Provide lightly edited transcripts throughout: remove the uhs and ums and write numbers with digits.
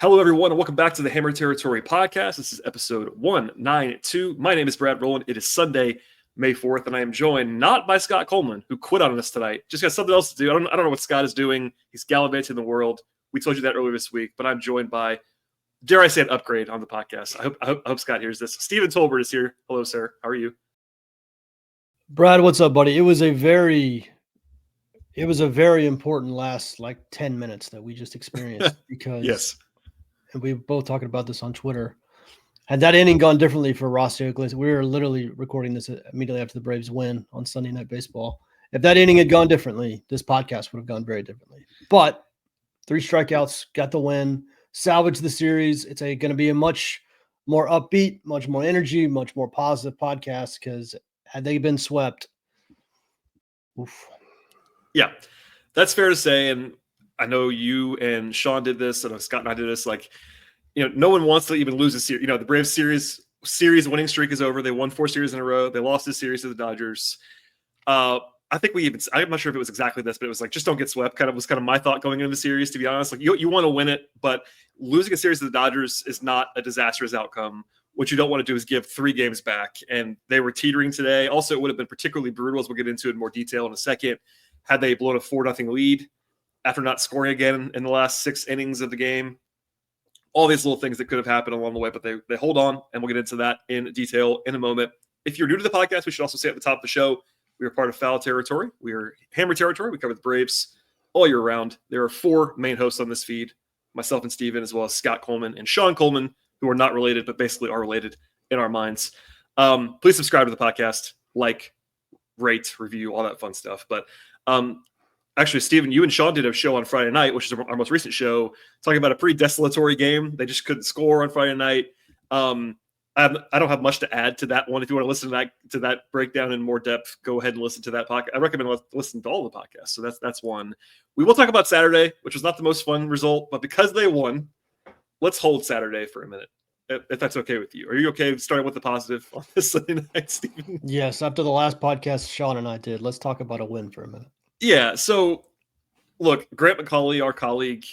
Hello, everyone, and welcome back to the Hammer Territory podcast. This is episode 192. My name is Brad Rowland. It is Sunday, May 4th, and I am joined not by Scott Coleman, who quit on us tonight. Just got something else to do. I don't know what Scott is doing. He's gallivanting the world. We told you that earlier this week, but I'm joined by, dare I say, an upgrade on the podcast. I hope Scott hears this. Stephen Tolbert is here. Hello, sir. How are you? Brad, what's up, buddy? It was a very important last 10 minutes that we just experienced because yes. And we were both talking about this on Twitter. Had that inning gone differently for Rossio Iglesias, we were literally recording this immediately after the Braves win on Sunday Night Baseball. If that inning had gone differently, this podcast would have gone very differently. But 3 strikeouts, got the win, salvaged the series. It's going to be a much more upbeat, much more energy, much more positive podcast because had they been swept, oof. Yeah, that's fair to say. And I know you and Sean did this, and Scott and I did this. No one wants to even lose a series. The Braves series winning streak is over. They won 4 series in a row. They lost this series to the Dodgers. I think I'm not sure if it was exactly this, but it was just don't get swept. Was my thought going into the series, to be honest. You want to win it, but losing a series to the Dodgers is not a disastrous outcome. What you don't want to do is give 3 games back, and they were teetering today. Also, it would have been particularly brutal, as we'll get into in more detail in a second, had they blown a 4-0 lead after not scoring again in the last 6 innings of the game. All these little things that could have happened along the way, but they hold on, and we'll get into that in detail in a moment. If you're new to the podcast, we should also say at the top of the show, we are part of Foul Territory. We are Hammer Territory. We cover the Braves all year round. There are 4 main hosts on this feed, myself and Steven, as well as Scott Coleman and Sean Coleman, who are not related, but basically are related in our minds. Please subscribe to the podcast, rate, review, all that fun stuff. But actually, Steven, you and Sean did a show on Friday night, which is our most recent show, talking about a pretty desolatory game. They just couldn't score on Friday night. I don't have much to add to that one. If you want to listen to that breakdown in more depth, go ahead and listen to that podcast. I recommend listening to all the podcasts. So that's one. We will talk about Saturday, which was not the most fun result, but because they won, let's hold Saturday for a minute, if that's okay with you. Are you okay starting with the positive on this Sunday night, Steven? Yes, after the last podcast Sean and I did, let's talk about a win for a minute. Yeah, so look, Grant McCauley, our colleague,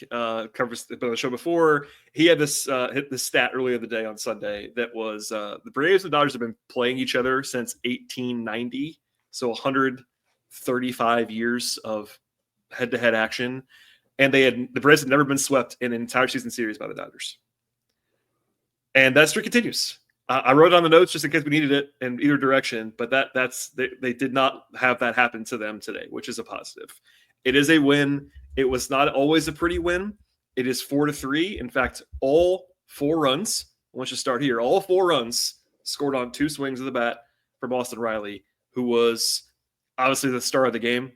covers been on the show before. He had this hit this stat earlier in the day on Sunday that was the Braves and Dodgers have been playing each other since 1890, so 135 years of head-to-head action, and the Braves had never been swept in an entire season series by the Dodgers, and that streak continues. I wrote it on the notes just in case we needed it in either direction, but they did not have that happen to them today, which is a positive. It is a win. It was not always a pretty win. It is 4-3. In fact, all 4 runs, let's just start here, all 4 runs scored on 2 swings of the bat from Austin Riley, who was obviously the star of the game.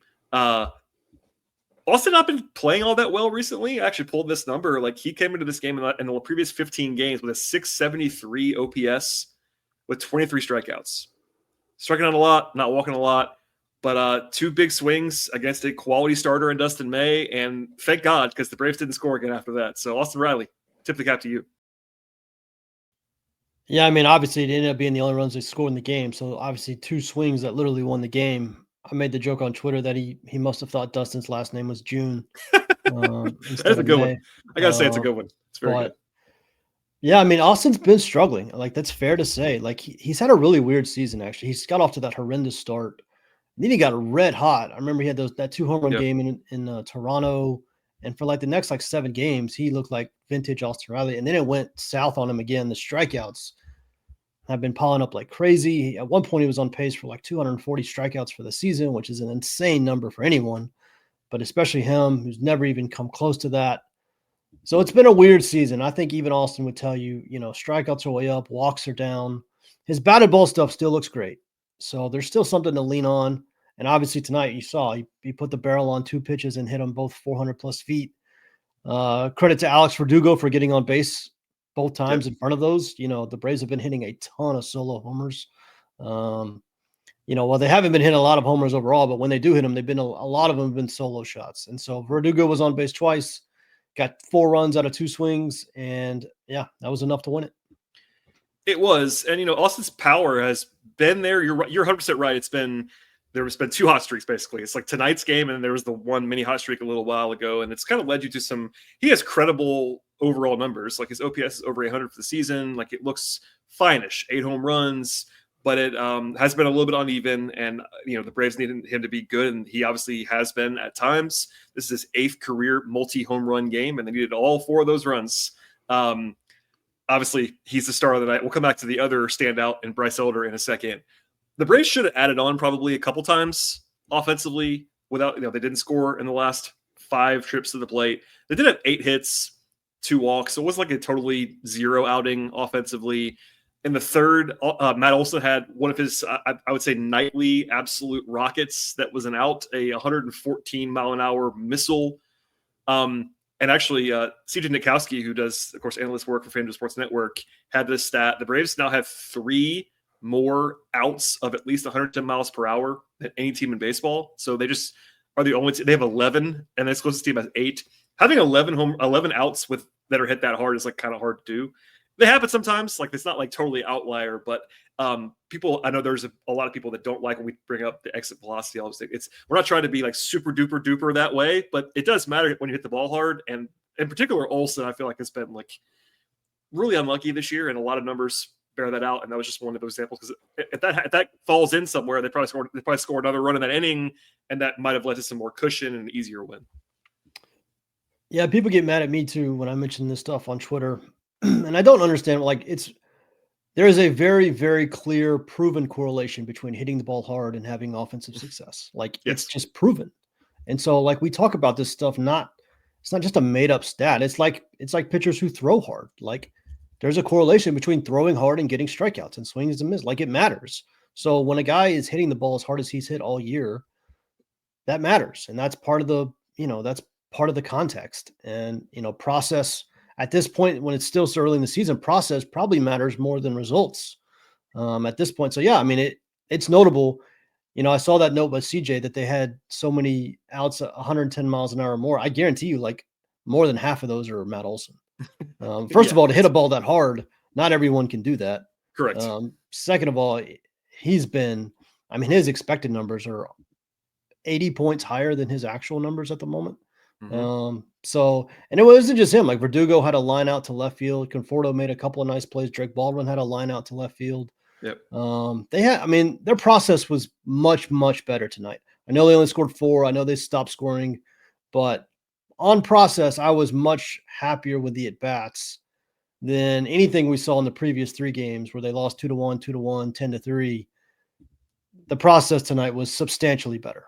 Austin not been playing all that well recently. I actually pulled this number. He came into this game in the previous 15 games with a 673 OPS with 23 strikeouts. Striking out a lot, not walking a lot, but 2 big swings against a quality starter in Dustin May, and thank God, because the Braves didn't score again after that. So Austin Riley, tip the cap to you. Yeah, I mean, obviously it ended up being the only runs they scored in the game. So obviously 2 swings that literally won the game. I made the joke on Twitter that he must have thought Dustin's last name was June. That's a good one. I got to say it's a good one. It's very good. Yeah, I mean, Austin's been struggling. That's fair to say. He's had a really weird season, actually. He's got off to that horrendous start. And then he got red hot. I remember he had that 2 home run game in Toronto. And for the next 7 games, he looked like vintage Austin Riley. And then it went south on him again. The strikeouts have been piling up like crazy. At one point, he was on pace for 240 strikeouts for the season, which is an insane number for anyone, but especially him, who's never even come close to that. So it's been a weird season. I think even Austin would tell you, strikeouts are way up, walks are down. His batted ball stuff still looks great. So there's still something to lean on. And obviously tonight you saw he put the barrel on 2 pitches and hit them both 400-plus feet. Credit to Alex Verdugo for getting on base both times in front of those. The Braves have been hitting a ton of solo homers. Well, they haven't been hitting a lot of homers overall, but when they do hit them, a lot of them have been solo shots. And so Verdugo was on base twice, got 4 runs out of 2 swings, and yeah, that was enough to win it. It was, and Austin's power has been there. You're right. You're 100% right. There's been 2 hot streaks, basically. It's tonight's game, and there was the one mini hot streak a little while ago, and it's kind of led you to he has credible overall numbers. Like his OPS is over 800 for the season. Like it looks fine-ish, 8 home runs, but it has been a little bit uneven. And, the Braves needed him to be good. And he obviously has been at times. This is his 8th career multi-home run game, and they needed all 4 of those runs. Obviously, he's the star of the night. We'll come back to the other standout in Bryce Elder in a second. The Braves should have added on probably a couple times offensively without, they didn't score in the last 5 trips to the plate. They did have 8 hits, 2 walks. So it wasn't like a totally zero outing offensively. In the third, Matt Olson had one of his, I would say, nightly absolute rockets that was an out, a 114-mile-an-hour missile. And actually, CJ Nitkowski, who does, of course, analyst work for FanDuel Sports Network, had this stat. The Braves now have 3 more outs of at least 110 miles per hour than any team in baseball. So they just are the only team. They have 11, and this closest team has 8. Having 11 outs that are hit that hard is like kind of hard to do. They happen sometimes. Like it's not like totally outlier, but people. I know there's a lot of people that don't like when we bring up the exit velocity. We're not trying to be like super duper that way, but it does matter when you hit the ball hard. And in particular, Olsen, I feel like has been like really unlucky this year, and a lot of numbers bear that out. And that was just one of those examples, because if that falls in somewhere, they probably score another run in that inning, and that might have led to some more cushion and an easier win. Yeah, people get mad at me too when I mention this stuff on Twitter. And I don't understand, there is a very, very clear proven correlation between hitting the ball hard and having offensive success. It's just proven. And so we talk about this stuff, it's not just a made up stat. It's like pitchers who throw hard. There's a correlation between throwing hard and getting strikeouts and swings and misses. It matters. So when a guy is hitting the ball as hard as he's hit all year, that matters. And that's part of the context. And, process at this point, when it's still so early in the season, process probably matters more than results at this point. So, yeah, it's notable. I saw that note by CJ that they had so many outs at 110 miles an hour or more. I guarantee you, more than half of those are Matt Olson. First of all, to hit a ball that hard, not everyone can do that. Correct. Second of all, he's been, his expected numbers are 80 points higher than his actual numbers at the moment. Mm-hmm. And it wasn't just him. Verdugo had a line out to left field. Conforto made a couple of nice plays. Drake Baldwin had a line out to left field. Yep. Their process was much, much better tonight. I know they only scored 4. I know they stopped scoring, but on process, I was much happier with the at-bats than anything we saw in the previous 3 games where they lost 2-1, 2-1, 10-3. The process tonight was substantially better.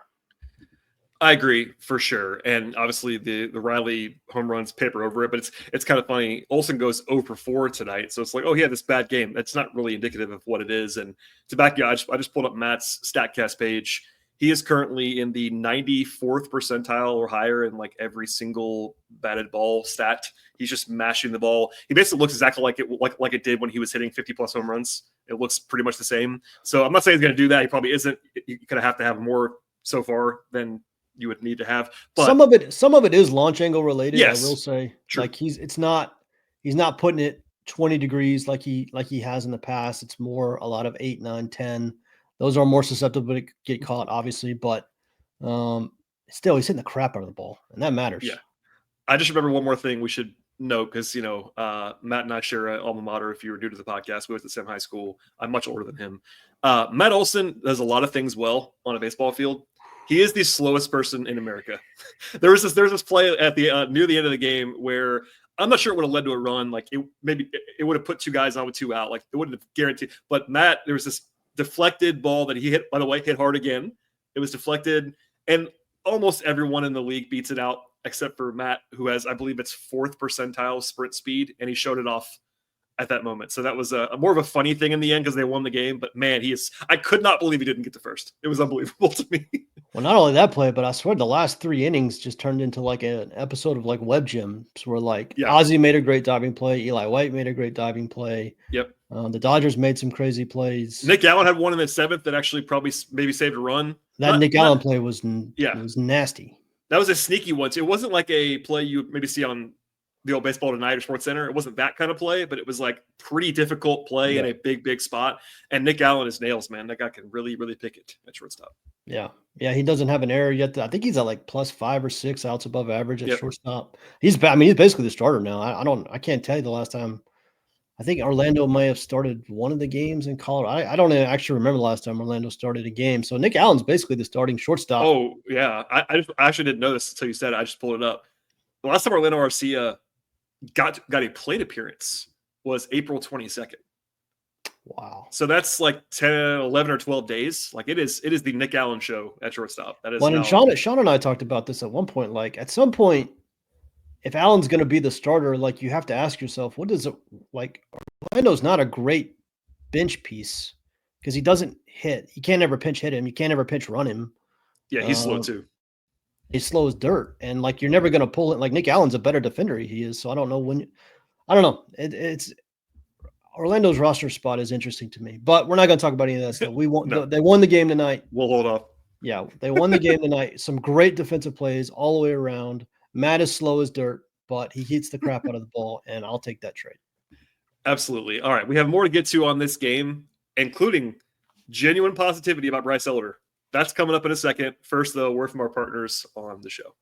I agree for sure. And obviously the Riley home runs paper over it, but it's kind of funny. Olsen goes 0 for 4 tonight. So it's like, oh, he had this bad game. That's not really indicative of what it is. And to back you, I just pulled up Matt's StatCast page. He is currently in the 94th percentile or higher in every single batted ball stat. He's just mashing the ball. He basically looks exactly like it did when he was hitting 50+ home runs. It looks pretty much the same. So I'm not saying he's going to do that. He probably isn't. You're going to have more so far than you would need to have. But some of it is launch angle related. Yes, I will say, true. he's not putting it 20 degrees like he has in the past. It's more a lot of 8, 9, 10. Those are more susceptible to get caught, obviously, but still, he's hitting the crap out of the ball, and that matters. Yeah. I just remember one more thing we should note, because, Matt and I share an alma mater. If you were new to the podcast, we went to the same high school. I'm much older than him. Matt Olson does a lot of things well on a baseball field. He is the slowest person in America. There was this play at the near the end of the game where I'm not sure it would have led to a run. It would have put 2 guys on with 2 out. It wouldn't have guaranteed. But Matt, there was this deflected ball that he hit, by the way, hit hard again. It was deflected, and almost everyone in the league beats it out except for Matt, who has, I believe it's 4th percentile sprint speed, and he showed it off at that moment. So that was a more of a funny thing in the end because they won the game. But man, I could not believe he didn't get to first. It was unbelievable to me. Well, not only that play, but I swear the last 3 innings just turned into an episode of Web Gym, where Ozzie made a great diving play, Eli White made a great diving play. Yep. The Dodgers made some crazy plays. Nick Allen had one in the 7th that actually probably maybe saved a run. That Nick Allen play was nasty. That was a sneaky one. It wasn't like a play you maybe see on the old Baseball Tonight or Sports Center. It wasn't that kind of play, but it was like pretty difficult play in a big spot. And Nick Allen is nails, man. That guy can really pick it at shortstop. Yeah. He doesn't have an error yet. I think he's at like plus 5 or 6 outs above average at shortstop. He's basically the starter now. I can't tell you the last time. I think Orlando may have started one of the games in Colorado. I don't actually remember the last time Orlando started a game. So Nick Allen's basically the starting shortstop. Oh yeah, I actually didn't know this until you said it. I just pulled it up. The last time Orlando Arcia got a plate appearance was April 22nd. Wow. So that's like 10, 11 or 12 days. Like it is the Nick Allen show at shortstop. That is. Well, and Sean and I talked about this at one point. Like at some point, if Allen's going to be the starter, like you have to ask yourself, what does it like? Orlando's not a great bench piece because he doesn't hit. You can't ever pinch hit him. You can't ever pinch run him. Yeah, he's slow too. He's slow as dirt, and like you're never going to pull it. Like Nick Allen's a better defender. He is. So I don't know when. I don't know. It's Orlando's roster spot is interesting to me, but we're not going to talk about any of that stuff. We won. No. They won the game tonight. We'll hold off. Yeah, they won the game tonight. Some great defensive plays all the way around. Matt is slow as dirt, but he hits the crap out of the ball, and I'll take that trade. Absolutely. All right, we have more to get to on this game, including genuine positivity about Bryce Elder. That's coming up in a second. First, though, word from our partners on the show.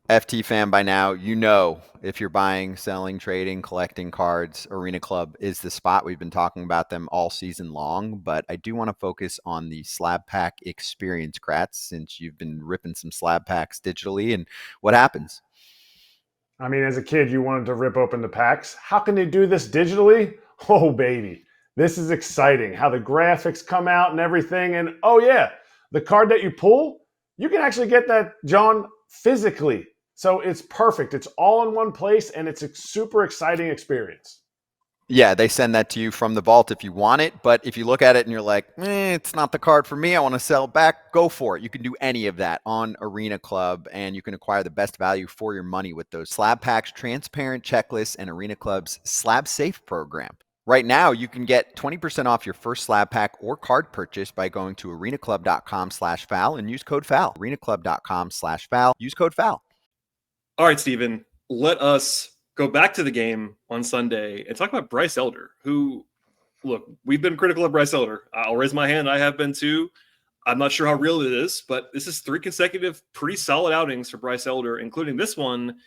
FT fan, by now, you know if you're buying, selling, trading, collecting cards, Arena Club is the spot. We've been talking about them all season long, but I do want to focus on the slab pack experience, Kratz, since you've been ripping some slab packs digitally. And what happens? I mean, as a kid, you wanted to rip open the packs. How can they do this digitally? Oh, baby. This is exciting. How the graphics come out and everything. And, oh, yeah, the card that you pull, you can actually get that, John, physically. So it's perfect. It's all in one place, and it's a super exciting experience. Yeah, they send that to you from the vault if you want it. But if you look at it and you're like, it's not the card for me, I want to sell it back, go for it. You can do any of that on Arena Club, and you can acquire the best value for your money with those slab packs, transparent checklists, and Arena Club's Slab Safe program. Right now, you can get 20% off your first slab pack or card purchase by going to arenaclub.com/FAL and use code FAL. arenaclub.com/FAL, use code FAL. All right, Stephen, let us go back to the game on Sunday and talk about Bryce Elder, who, look, we've been critical of Bryce Elder. I'll raise my hand. I have been too. I'm not sure how real it is, but this is 3 consecutive pretty solid outings for Bryce Elder, including this one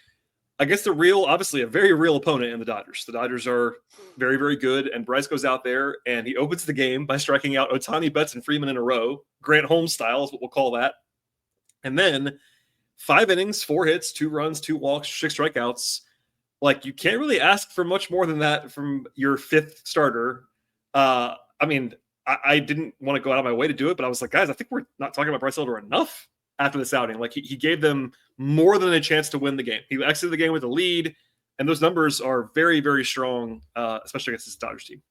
against obviously a very real opponent in the Dodgers. The Dodgers are very, very good, and Bryce goes out there and he opens the game by striking out Ohtani, Betts, and Freeman in a row. Grant Holmes style is what we'll call that. And then 5 innings, 4 hits, 2 runs, 2 walks, 6 strikeouts. Like, you can't really ask for much more than that from your 5th starter. I mean, I didn't want to go out of my way to do it, but I was like, guys, I think we're not talking about Bryce Elder enough after this outing. Like, he gave them more than a chance to win the game. He exited the game with a lead, and those numbers are very, very strong, especially against this Dodgers team.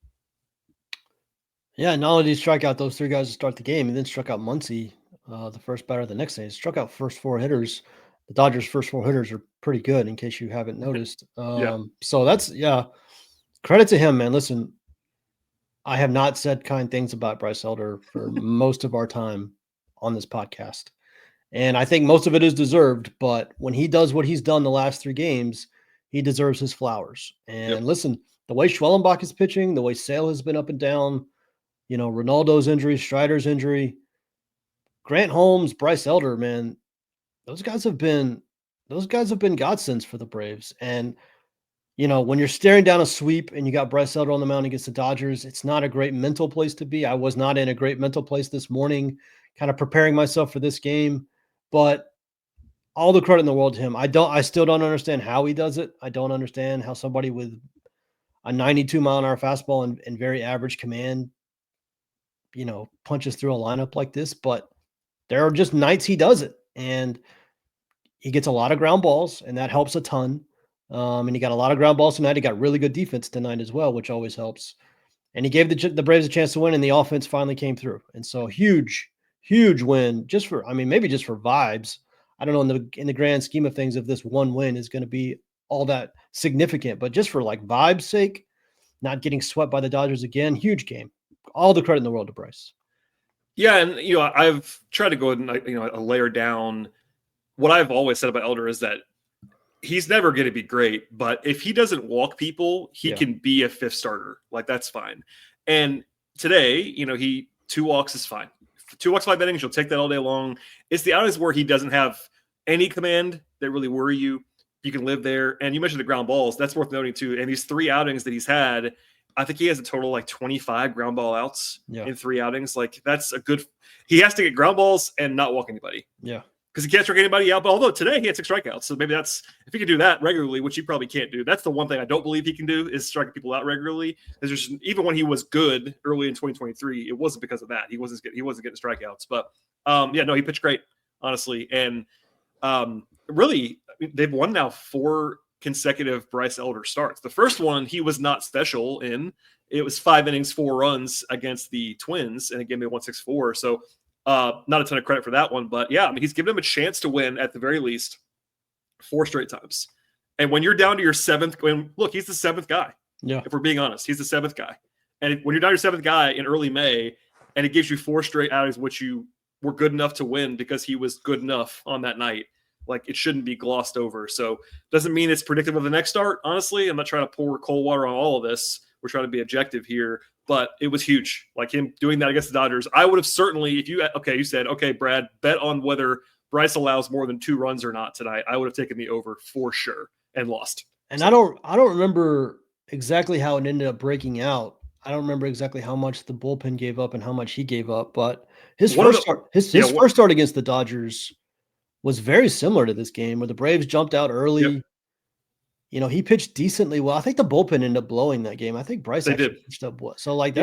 Yeah, not only did he strike out those 3 guys to start the game, he then struck out Muncy, the first batter the next day. He struck out first 4 hitters. The Dodgers' first 4 hitters are pretty good, in case you haven't noticed. So that's, credit to him, man. Listen, I have not said kind things about Bryce Elder for most of our time on this podcast. And I think most of it is deserved, but when he does what he's done the last 3 games, he deserves his flowers. And listen, the way Schwellenbach is pitching, the way Sale has been up and down, Ronaldo's injury, Strider's injury, Grant Holmes, Bryce Elder, man, those guys have been godsends for the Braves. And, when you're staring down a sweep and you got Bryce Elder on the mound against the Dodgers, it's not a great mental place to be. I was not in a great mental place this morning, kind of preparing myself for this game, but all the credit in the world to him. I still don't understand how he does it. I don't understand how somebody with a 92-mile-an-hour fastball and very average command, punches through a lineup like this, but there are just nights he does it, and he gets a lot of ground balls, and that helps a ton. And he got a lot of ground balls tonight. He got really good defense tonight as well, which always helps. And he gave the Braves a chance to win, and the offense finally came through. And so huge win, maybe just for vibes. I don't know in the grand scheme of things if this one win is going to be all that significant, but just for like vibes' sake, not getting swept by the Dodgers again, huge game. All the credit in the world to Bryce. Yeah, and I've tried to go and layer down. What I've always said about Elder is that he's never going to be great, but if he doesn't walk people, he Yeah. can be a fifth starter. Like, that's fine. And today, he 2 walks is fine. 2 walks, 5 innings, you'll take that all day long. It's the outings where he doesn't have any command that really worry you. You can live there. And you mentioned the ground balls. That's worth noting too. And these 3 outings that he's had, I think he has a total like 25 ground ball outs in 3 outings. Like, that's a good – he has to get ground balls and not walk anybody. Yeah. Because he can't strike anybody out. But although today he had 6 strikeouts. So maybe that's – if he could do that regularly, which he probably can't do, that's the one thing I don't believe he can do is striking people out regularly. Even when he was good early in 2023, it wasn't because of that. He wasn't getting strikeouts. But, he pitched great, honestly. And really, they've won now 4 consecutive Bryce Elder starts. The first one he was not special in. It was 5 innings, 4 runs against the Twins, and again they won 6-4. So not a ton of credit for that one, but he's given him a chance to win at the very least 4 straight times. And when you're down to your 7th, look, he's the 7th guy. Yeah. If we're being honest, he's the 7th guy. And when you're down to your 7th guy in early May, and it gives you 4 straight outings, which you were good enough to win because he was good enough on that night. Like, it shouldn't be glossed over. So doesn't mean it's predictive of the next start. Honestly, I'm not trying to pour cold water on all of this. We're trying to be objective here, but it was huge. Like, him doing that against the Dodgers, I would have certainly, you said, okay, Brad, bet on whether Bryce allows more than 2 runs or not tonight. I would have taken the over for sure and lost. And I don't remember exactly how it ended up breaking out. I don't remember exactly how much the bullpen gave up and how much he gave up, but his first start against the Dodgers was very similar to this game where the Braves jumped out early. Yep. He pitched decently well. I think the bullpen ended up blowing that game. I think Bryce pitched up well. So like he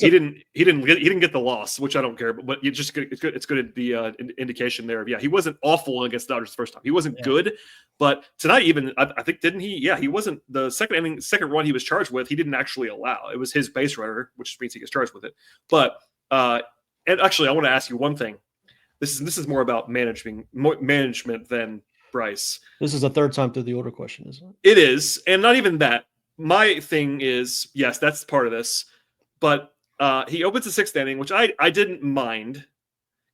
didn't get the loss, which I don't care. But it's good. It's good. The indication there. He wasn't awful against the Dodgers the first time. He wasn't good, but tonight even I think didn't he? Yeah, he wasn't the second run he was charged with. He didn't actually allow. It was his base runner, which means he gets charged with it. But and actually, I want to ask you one thing. This is more about management than Bryce. This is the 3rd time through the order question, isn't it? It is, and not even that. My thing is, yes, that's part of this, but he opens the 6th inning, which I didn't mind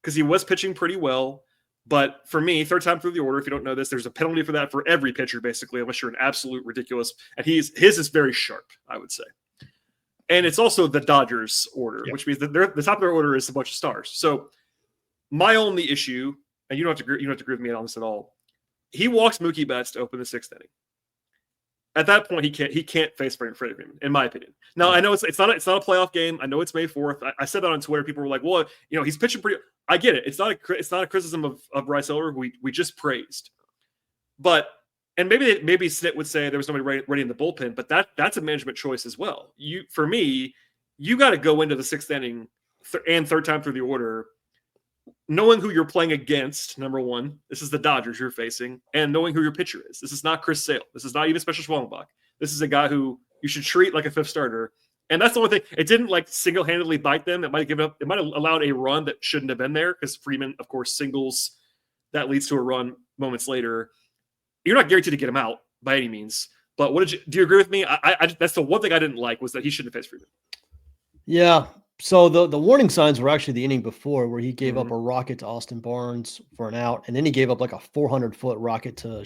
because he was pitching pretty well. But for me, 3rd time through the order, if you don't know this, there's a penalty for that for every pitcher, basically, unless you're an absolute ridiculous. And his is very sharp, I would say. And it's also the Dodgers order, which means that the top of their order is a bunch of stars. So my only issue, and you don't have to agree with me on this at all, he walks Mookie Betts to open the 6th inning. At that point, he can't face Freddie Freeman, in my opinion. Now, I know it's not a playoff game. I know it's May 4th. I said that on Twitter. People were like, "Well, he's pitching pretty." I get it. It's not a criticism of Bryce Elder, who we just praised. But maybe Snit would say there was nobody ready in the bullpen, but that's a management choice as well. For me, you got to go into the 6th inning and 3rd time through the order, knowing who you're playing against, number one. This is the Dodgers you're facing, and knowing who your pitcher is. This is not Chris Sale. This is not even Special Schwellenbach. This is a guy who you should treat like a 5th starter. And that's the only thing. It didn't like single-handedly bite them. It might have allowed a run that shouldn't have been there because Freeman, of course, singles. That leads to a run moments later. You're not guaranteed to get him out by any means. But do you agree with me? I that's the one thing I didn't like was that he shouldn't have faced Freeman. Yeah. So the warning signs were actually the inning before where he gave up a rocket to Austin Barnes for an out, and then he gave up like a 400-foot rocket to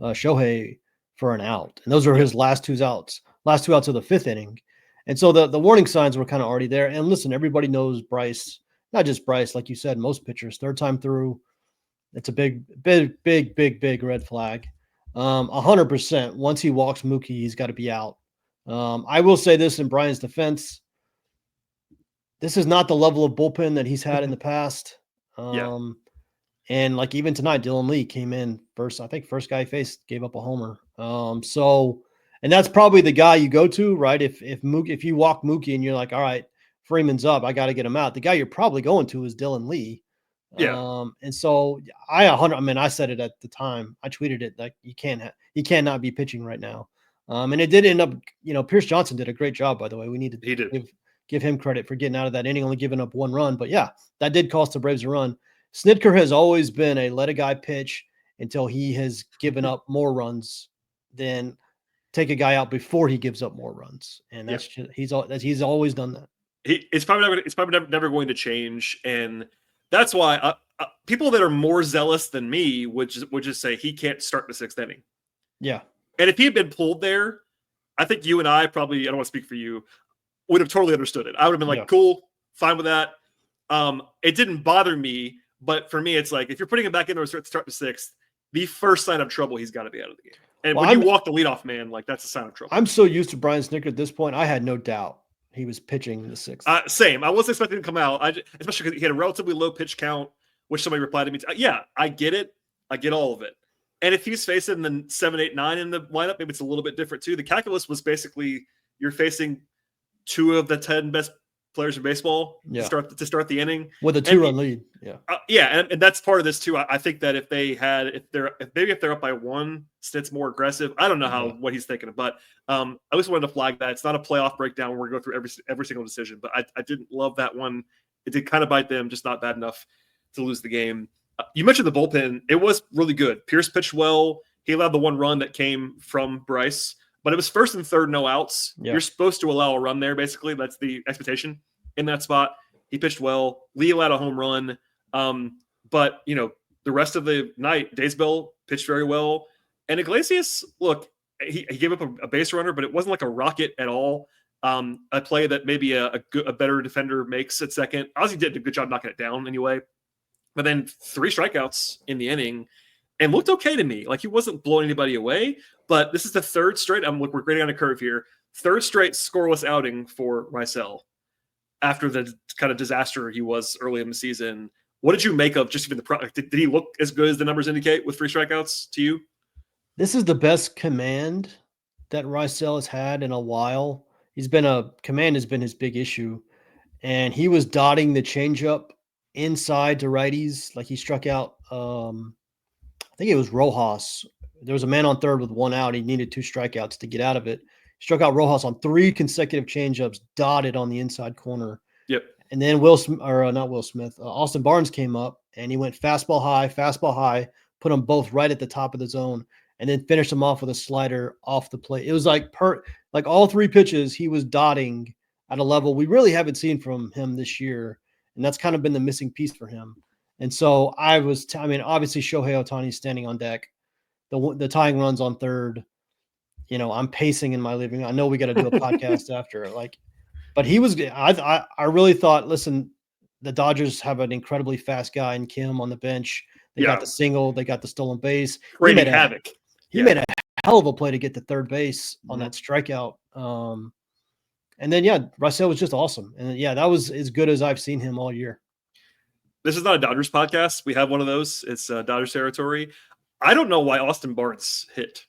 Shohei for an out. And those were his last 2 outs of the 5th inning. And so the warning signs were kind of already there. And listen, everybody knows Bryce, not just Bryce, like you said, most pitchers, 3rd time through, it's a big red flag. 100%. Once he walks Mookie, he's got to be out. I will say this in Brian's defense. This is not the level of bullpen that he's had in the past. And like even tonight, Dylan Lee came in first guy he faced, gave up a homer. And that's probably the guy you go to, right? If you walk Mookie and you're like, all right, Freeman's up, I got to get him out. The guy you're probably going to is Dylan Lee. And so I said it at the time. I tweeted it like he cannot be pitching right now. And it did end up, Pierce Johnson did a great job, by the way. We need to give him credit for getting out of that inning, only giving up 1 run. But yeah, that did cost the Braves a run. Snitker has always been a let a guy pitch until he has given up more runs than take a guy out before he gives up more runs. And that's he's always done that. It's probably never going to change. And that's why people that are more zealous than me would just say he can't start the 6th inning. Yeah. And if he had been pulled there, I think you and I probably, I don't want to speak for you, would have totally understood it. I would have been like, cool, fine with that. It didn't bother me, but for me, it's like, if you're putting him back in to start the 6th, the first sign of trouble, he's got to be out of the game. And when you walk the leadoff man, like that's a sign of trouble. I'm so used to Brian Snitker at this point. I had no doubt he was pitching the 6th. Same. I wasn't expecting him to come out, especially because he had a relatively low pitch count, which somebody replied to me. Yeah, I get it. I get all of it. And if he's facing the 7, 8, 9 in the lineup, maybe it's a little bit different too. The calculus was basically you're facing 2 of the 10 best players in baseball to start the inning with a 2-run lead. And that's part of this too. I think that if they're up by 1, Snit's more aggressive. I don't know what he's thinking, but I just wanted to flag that it's not a playoff breakdown where we go through every single decision. But I didn't love that one. It did kind of bite them, just not bad enough to lose the game. You mentioned the bullpen. It was really good. Pierce pitched well. He allowed the 1 run that came from Bryce, but it was 1st and 3rd, no outs. Yeah. You're supposed to allow a run there, basically. That's the expectation in that spot. He pitched well. Lee allowed a home run. But, the rest of the night, Daysbell pitched very well. And Iglesias, look, he gave up a base runner, but it wasn't like a rocket at all. A play that maybe a better defender makes at second. Ozzie did a good job knocking it down anyway. But then 3 strikeouts in the inning and looked okay to me. Like he wasn't blowing anybody away, but this is the 3rd straight. We're grading on a curve here. 3rd straight scoreless outing for Rysel after the kind of disaster he was early in the season. What did you make of just even the product? Did he look as good as the numbers indicate with 3 strikeouts to you? This is the best command that Rysel has had in a while. Command has been his big issue, and he was dotting the changeup inside to righties. Like he struck out, I think it was Rojas. There was a man on 3rd with 1 out. He needed 2 strikeouts to get out of it. Struck out Rojas on 3 consecutive changeups, dotted on the inside corner. Yep. And then Austin Barnes came up and he went fastball high, put them both right at the top of the zone, and then finished them off with a slider off the plate. It was like all 3 pitches he was dotting at a level we really haven't seen from him this year. And that's kind of been the missing piece for him. And so obviously Shohei Ohtani standing on deck, the tying runs on 3rd. I'm pacing in my living room. I know we got to do a podcast after, but he was. I really thought. Listen, the Dodgers have an incredibly fast guy in Kim on the bench. They got the single. They got the stolen base. Creating havoc. He made a hell of a play to get to 3rd base on that strikeout. And then, Rysel was just awesome. And that was as good as I've seen him all year. This is not a Dodgers podcast. We have one of those. It's Dodgers territory. I don't know why Austin Barnes hit.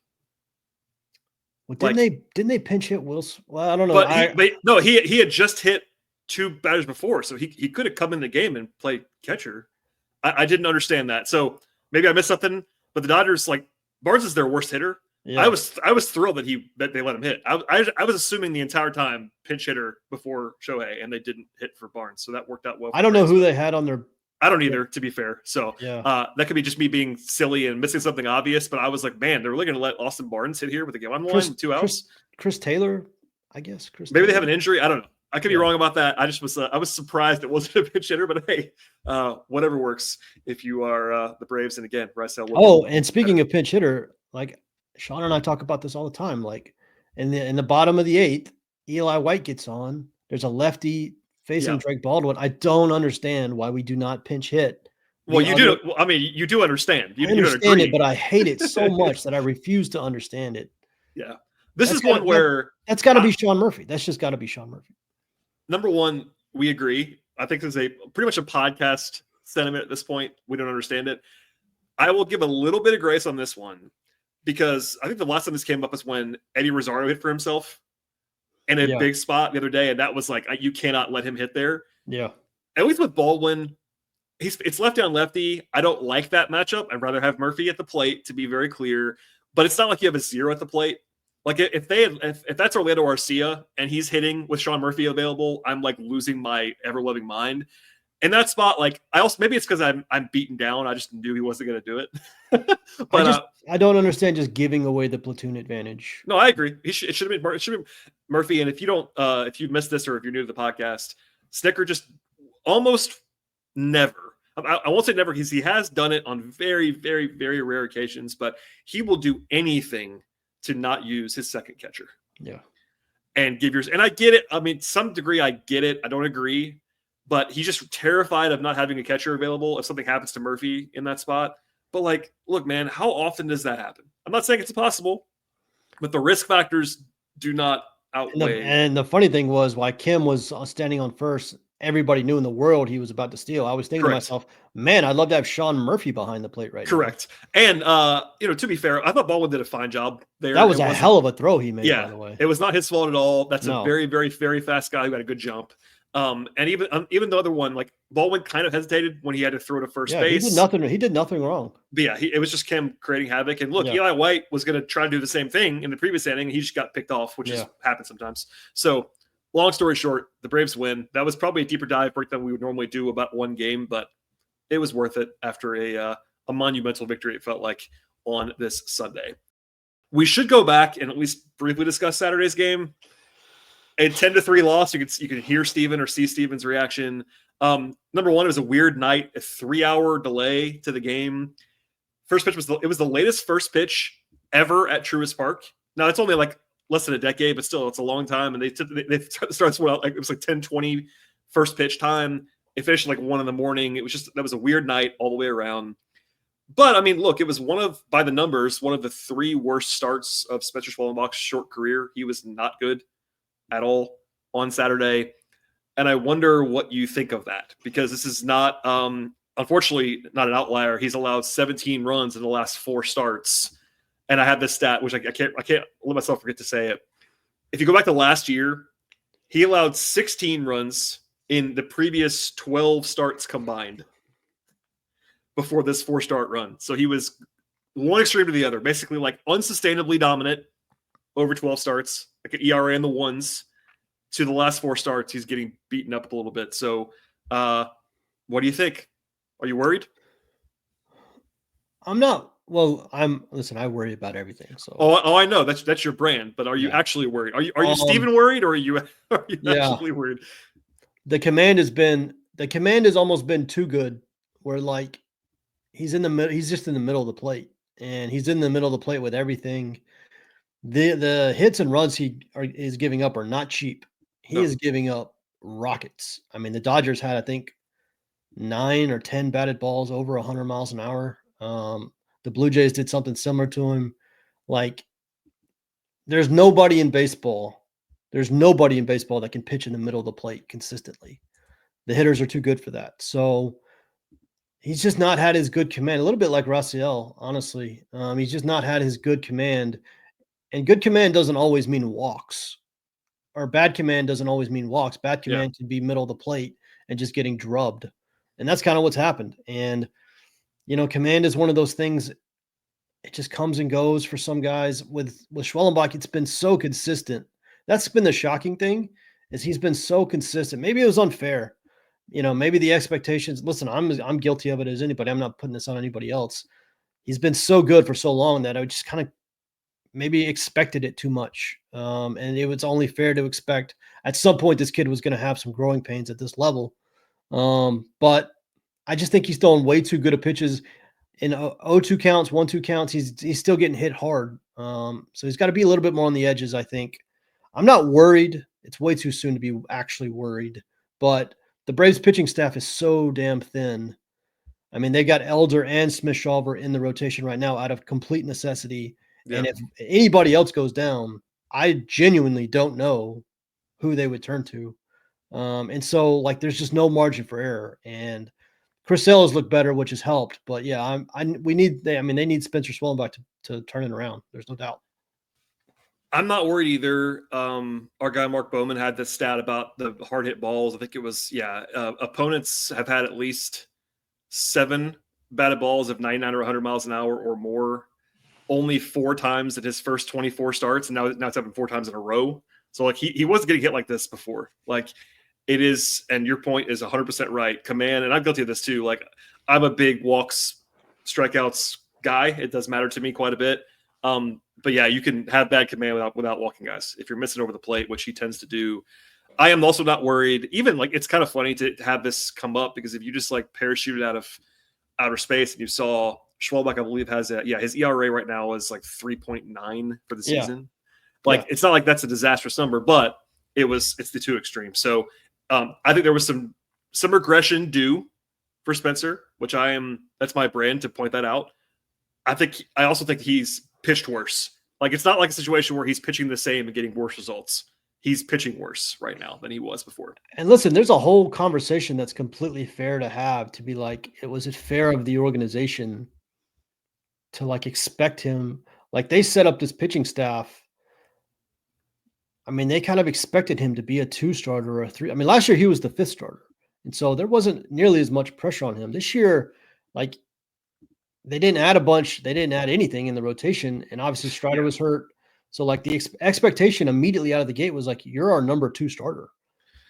Well, didn't they pinch hit Wilson? Well, I don't know. But he had just hit 2 batters before, so he could have come in the game and played catcher. I didn't understand that. So maybe I missed something. But the Dodgers, Barnes is their worst hitter. Yeah. I was thrilled that they let him hit. I was assuming the entire time pinch hitter before Shohei, and they didn't hit for Barnes, so that worked out well. I don't know who they had on their. I don't either, to be fair. So that could be just me being silly and missing something obvious. But I was like, man, they're really going to let Austin Barnes hit here with a game on the line with 2 outs. Chris Taylor, I guess. Maybe they have an injury. I don't know. I could be wrong about that. I just was I was surprised it wasn't a pinch hitter, but hey, whatever works if you are the Braves. And again, Rysel. Oh, and speaking of pinch hitter, Sean and I talk about this all the time. In the bottom of the 8th, Eli White gets on. There's a lefty facing Drake Baldwin. I don't understand why we do not pinch hit. Well, you do. I mean, you do understand. I understand it, but I hate it so much that I refuse to understand it. Yeah. This is one where that's got to be Sean Murphy. That's just got to be Sean Murphy. Number one, we agree. I think there's pretty much a podcast sentiment at this point. We don't understand it. I will give a little bit of grace on this one because I think the last time this came up is when Eddie Rosario hit for himself in a big spot the other day, and that was you cannot let him hit there. Yeah. At least with Baldwin, it's lefty on lefty. I don't like that matchup. I'd rather have Murphy at the plate, to be very clear. But it's not like you have a 0 at the plate. If that's Orlando Arcia and he's hitting with Sean Murphy available, I'm losing my ever loving mind. In that spot, I also maybe it's because I'm beaten down. I just knew he wasn't going to do it. But I don't understand just giving away the platoon advantage. No, I agree. It should have been Murphy. And if you missed this or if you're new to the podcast, Snitker just almost never. I won't say never, because he has done it on very, very, very rare occasions, but he will do anything to not use his second catcher. Yeah. And give yours. And I get it. I mean, some degree, I get it. I don't agree, but he's just terrified of not having a catcher available if something happens to Murphy in that spot. But like, look, man, how often does that happen? I'm not saying it's impossible, but the risk factors do not outweigh. And the funny thing was, while Kim was standing on first, everybody knew in the world he was about to steal. I was thinking to myself, man, I'd love to have Sean Murphy behind the plate right now. Correct. And, to be fair, I thought Baldwin did a fine job there. That was a hell of a throw he made, by the way. It was not his fault at all. That's a very, very, very fast guy who had a good jump. And even the other one, like Baldwin kind of hesitated when he had to throw to first base. He did nothing wrong. But yeah, it was just Kim creating havoc. And look, Eli White was going to try to do the same thing in the previous inning. He just got picked off, which happens sometimes. So long story short, the Braves win. That was probably a deeper dive break than we would normally do about one game, but it was worth it after a monumental victory, it felt like, on this Sunday. We should go back and at least briefly discuss Saturday's game. A 10-3 loss. You can hear Steven or see Steven's reaction. Number one, it was a weird night, a 3-hour delay to the game. First pitch was the latest first pitch ever at Truist Park. Now it's only like less than a decade, but still it's a long time. And they started out like it was like 10:20 first pitch time. It finished like 1 a.m. It was that was a weird night all the way around. But I mean, look, it was by the numbers, one of the 3 worst starts of Spencer Schwellenbach's short career. He was not good at all on Saturday. And I wonder what you think of that, because this is not, unfortunately, not an outlier. He's allowed 17 runs in the last 4 starts. And I have this stat, which I can't let myself forget to say it. If you go back to last year, he allowed 16 runs in the previous 12 starts combined before this 4-start run. So he was one extreme to the other, basically like unsustainably dominant over 12 starts, like an ERA in the ones, to the last 4 starts, he's getting beaten up a little bit. So what do you think? Are you worried? I'm not. Well, listen, I worry about everything. So I know that's your brand, but are you actually worried? Are you Steven worried, or are you actually worried? The command has almost been too good, where like he's in the middle, he's just in the middle of the plate, and he's in the middle of the plate with everything. The hits and runs he is giving up are not cheap. He is giving up rockets. I mean, the Dodgers had, I think, 9 or 10 batted balls over 100 miles an hour. The Blue Jays did something similar to him. Like, there's nobody in baseball that can pitch in the middle of the plate consistently. The hitters are too good for that. So he's just not had his good command. A little bit like Raciel, honestly. He's just not had his good command. And good command doesn't always mean walks. Or bad command doesn't always mean walks. Bad command can be middle of the plate and just getting drubbed. And that's kind of what's happened. And, command is one of those things. It just comes and goes for some guys. With Schwellenbach, it's been so consistent. That's been the shocking thing, is he's been so consistent. Maybe it was unfair. Maybe the expectations. Listen, I'm guilty of it as anybody. I'm not putting this on anybody else. He's been so good for so long that I just kind of maybe expected it too much. And it was only fair to expect at some point this kid was going to have some growing pains at this level. But I just think he's throwing way too good of pitches in 0-2 counts, 1-2 counts. He's still getting hit hard. So he's got to be a little bit more on the edges, I think. I'm not worried. It's way too soon to be actually worried. But the Braves pitching staff is so damn thin. I mean, they got Elder and Smith-Shawver in the rotation right now out of complete necessity. Yeah. And if anybody else goes down, I genuinely don't know who they would turn to. And so, like, there's just no margin for error. And Chris Sale has looked better, which has helped. But yeah, they need Spencer Schwellenbach to turn it around. There's no doubt. I'm not worried either. Our guy Mark Bowman had this stat about the hard hit balls. I think it was opponents have had at least 7 batted balls of 99 or 100 miles an hour or more. Only 4 times in his first 24 starts, and now it's happened 4 times in a row. So like he wasn't getting hit like this before. Like it is, and your point is 100% right. Command, and I'm guilty of this too. Like I'm a big walks, strikeouts guy. It does matter to me quite a bit. But yeah, you can have bad command without walking guys if you're missing over the plate, which he tends to do. I am also not worried. Even like it's kind of funny to have this come up because if you just like parachuted out of outer space and you saw Schwalbach, I believe has his ERA right now is like 3.9 for the season. Like it's not like that's a disastrous number, but it's the two extremes. So I think there was some regression due for Spencer, which that's my brand to point that out. I also think he's pitched worse. Like it's not like a situation where he's pitching the same and getting worse results. He's pitching worse right now than he was before. And listen, there's a whole conversation that's completely fair to have to be like, was it fair of the organization to like expect him? Like they set up this pitching staff. I mean, they kind of expected him to be a 2-starter or a 3. I mean, last year he was the 5th starter. And so there wasn't nearly as much pressure on him. This year, like they didn't add a bunch. They didn't add anything in the rotation. And obviously Strider was hurt. So like the expectation immediately out of the gate was like, you're our number 2 starter.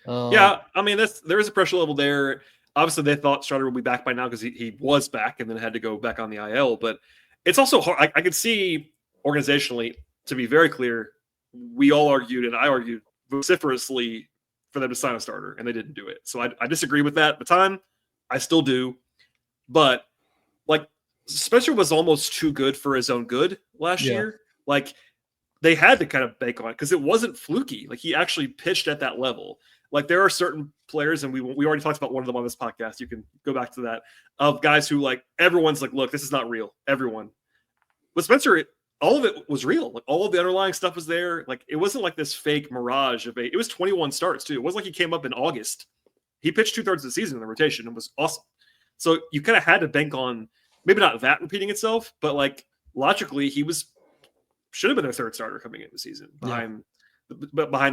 I mean, there is a pressure level there. Obviously they thought Strider would be back by now because he was back and then had to go back on the IL. But it's also hard. I could see organizationally, to be very clear, we all argued and I argued vociferously for them to sign a starter and they didn't do it. So I disagree with that at the time. I still do. But like Spencer was almost too good for his own good last year. Like they had to kind of bank on it because it wasn't fluky. Like he actually pitched at that level. Like there are certain players, and we already talked about one of them on this podcast. You can go back to that, of guys who like everyone's like, look, this is not real. Everyone. With Spencer, all of it was real. Like all of the underlying stuff was there. Like it wasn't like this fake mirage it was 21 starts too. It wasn't like he came up in August. He pitched 2/3 of the season in the rotation and was awesome. So you kind of had to bank on maybe not that repeating itself, but like logically he should have been their 3rd starter coming into the season behind